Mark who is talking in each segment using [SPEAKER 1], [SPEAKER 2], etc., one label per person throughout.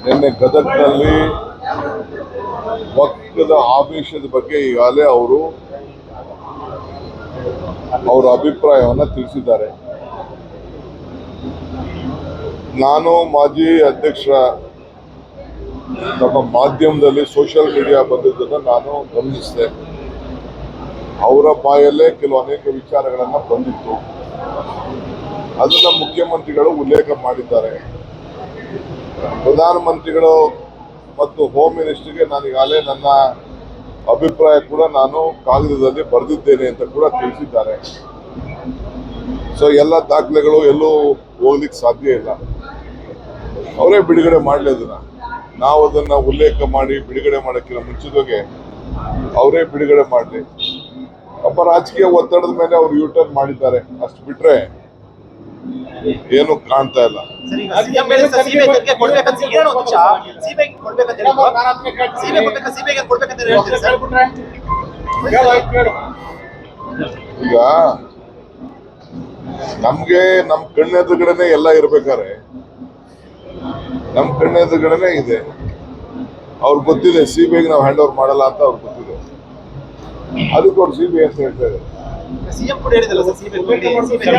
[SPEAKER 1] ನಿನ್ನೆ ಗದಗ್ನಲ್ಲಿ ಪಕ್ಕದ ಆಮಿಷದ ಬಗ್ಗೆ ಈಗಾಗಲೇ ಅವರ ಅಭಿಪ್ರಾಯವನ್ನು ತಿಳಿಸಿದ್ದಾರೆ. ನಾನು ಮಾಜಿ ಅಧ್ಯಕ್ಷರ ನಮ್ಮ ಮಾಧ್ಯಮದಲ್ಲಿ ಸೋಷಿಯಲ್ ಮೀಡಿಯಾ ಬಂದಿದ್ದನ್ನು ನಾನು ಗಮನಿಸಿದೆ. ಅವರ ಬಾಯಲ್ಲೇ ಅನೇಕ ವಿಚಾರಗಳನ್ನು ಬಂದಿತ್ತು. ಅದನ್ನು ಮುಖ್ಯಮಂತ್ರಿಗಳು ಉಲ್ಲೇಖ ಮಾಡಿದ್ದಾರೆ. ಪ್ರಧಾನಮಂತ್ರಿಗಳು ಮತ್ತು ಹೋಮ್ ಮಿನಿಸ್ಟರ್ಗೆ ನಾನು ಈಗಾಗಲೇ ನನ್ನ ಅಭಿಪ್ರಾಯ ಕೂಡ ನಾನು ಕಾಗದದಲ್ಲಿ ಬರೆದಿದ್ದೇನೆ ಅಂತ ಕೂಡ ತಿಳಿಸಿದ್ದಾರೆ. ಸೊ ಎಲ್ಲ ದಾಖಲೆಗಳು ಎಲ್ಲೂ ಹೋಗ್ಲಿಕ್ಕೆ ಸಾಧ್ಯ ಇಲ್ಲ. ಅವರೇ ಬಿಡುಗಡೆ ಮಾಡಲಿ. ಅದನ್ನ ನಾವು ಅದನ್ನ ಉಲ್ಲೇಖ ಮಾಡಿ ಬಿಡುಗಡೆ ಮಾಡೋಕ್ಕಿಂತ ಮುಂಚಿತವಾಗಿ ಅವರೇ ಬಿಡುಗಡೆ ಮಾಡಲಿ. ಒಬ್ಬ ರಾಜಕೀಯ ಒತ್ತಡದ ಮೇಲೆ ಅವರು ಯೂಟರ್ನ್ ಮಾಡಿದ್ದಾರೆ, ಅಷ್ಟು ಬಿಟ್ರೆ ಏನು ಕಾಣ್ತಾ ಇಲ್ಲ. ಈಗ ನಮ್ಗೆ ನಮ್ ಕಣ್ಣೆದುರುಗಡೆನೆ ಎಲ್ಲ ಇರ್ಬೇಕಾದ್ರೆ ನಮ್ ಕಣ್ಣೆದುರುಗಡೆನೆ ಇದೆ. ಅವ್ರಿಗೆ ಗೊತ್ತಿದೆ ಸಿಬಿಐಗೆ ನಾವು ಹ್ಯಾಂಡ್ ಓವರ್ ಮಾಡಲ್ಲ ಅಂತ ಅವ್ರಿಗೆ ಗೊತ್ತಿದೆ. ಅದಕ್ಕೆ ಅವ್ರು ಸಿಬಿಐ ಅಂತ ಹೇಳ್ತಾ ಇದ್ದಾರೆ.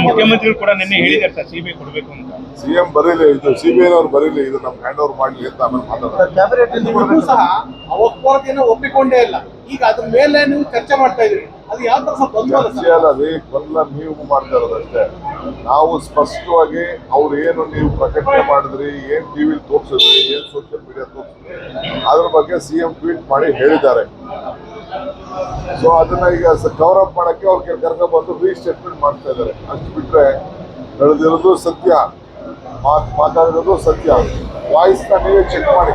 [SPEAKER 2] ಮುಖ್ಯಮಂತ್ರಿಗಳು ಕೂಡ ನಿನ್ನೆ ಹೇಳಿದ್ದಾರೆ ಸರ್ ಸಿಬಿಐ ಕೊಡಬೇಕು ಅಂತ.
[SPEAKER 1] ಸಿಎಂ ಬರೀಲಿ, ಇದು ಸಿಬಿಐನವ್ರು ಬರೀಲಿ, ಇದು ನಮ್ಗೆ ಹ್ಯಾಂಡ್ ಓವರ್ ಮಾಡ್ಲಿ ಅಂತ ಆಮೇಲೆ ಮಾತಾಡೋದು.
[SPEAKER 3] ಸಹ ಅವತ್ತೇನೋ ಒಪ್ಪಿಕೊಂಡೇ ಇಲ್ಲ. ಈಗ ಅದ್ರ ಮೇಲೆ ನೀವು ಚರ್ಚೆ ಮಾಡ್ತಾ ಇದ್ರಿ, ಅದು ಯಾವ ತರ
[SPEAKER 1] ಚರ್ಚೆ ಅಲ್ಲ, ಅದೇ ಗೊಂದಲ ನೀವು ಮಾಡ್ತಾ ಇರೋದಷ್ಟೇ. ನಾವು ಸ್ಪಷ್ಟವಾಗಿ ಅವ್ರು ಏನು ನೀವು ಪ್ರಕಟಣೆ ಮಾಡಿದ್ರಿ, ಏನ್ ಟಿವಿಲಿ ತೋರಿಸಿದ್ರಿ, ಏನ್ ಸೋಷಿಯಲ್ ಮೀಡಿಯಾ ತೋರಿಸಿದ್ರಿ, ಅದ್ರ ಬಗ್ಗೆ ಸಿಎಂ ಟ್ವೀಟ್ ಮಾಡಿ ಹೇಳಿದ್ದಾರೆ. ಸೊ ಅದನ್ನ ಈಗ ಕವರ್ ಅಪ್ ಮಾಡಕ್ಕೆ ಅವ್ರಿಗೆ ಕರ್ಕೊಂಡು ಬಂದು ರೀಸ್ಟೇಟ್ಮೆಂಟ್ ಮಾಡ್ತಾ ಇದ್ದಾರೆ. ಅಷ್ಟು ಬಿಟ್ರೆ ನಡೆದಿರೋದು ಸತ್ಯ, ಮಾತಾಡಿರೋದು ಸತ್ಯ. ವಾಯ್ಸ್ ನೀವೇ ಚೆಕ್ ಮಾಡಿ.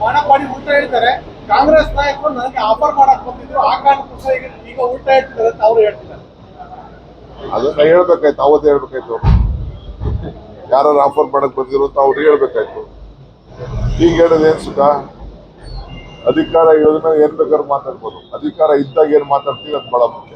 [SPEAKER 3] ಮಾನಪಾಡಿ ಉಲ್ಟಾ ಹೇಳ್ತಾರೆ. ಕಾಂಗ್ರೆಸ್ ನಾಯಕರು ನನಗೆ ಆಫರ್ ಮಾಡಕ್ ಬಂದಿದ್ರು, ಆ ಕಾರಣಕ್ಕೋಸ್ಕರ ಈಗ ಉಲ್ಟಾ ಹೇಳ್ತಿದ್ದಾರೆ ಅಂತ ಅವ್ರು ಹೇಳ್ತಿದ್ದಾರೆ.
[SPEAKER 1] ಅದನ್ನ ಹೇಳ್ಬೇಕಾಯ್ತು, ಅವತ್ತೇ ಹೇಳ್ಬೇಕಾಯ್ತು. ಯಾರು ಆಫರ್ ಮಾಡಕ್ ಬಂದಿರೋ ಅಂತ ಅವ್ರು ಹೇಳ್ಬೇಕಾಯ್ತು. ಈಗ ಹೇಳೋದು ಏನ್ ಸುಖ? ಅಧಿಕಾರ ಇರೋದನ್ನ ಏನ್ ಬೇಕಾದ್ರೂ ಮಾತಾಡ್ಬೋದು. ಅಧಿಕಾರ ಇದ್ದಾಗ ಏನ್ ಮಾತಾಡ್ತೀವಿ ಅದು ಬಹಳ ಮುಖ್ಯ.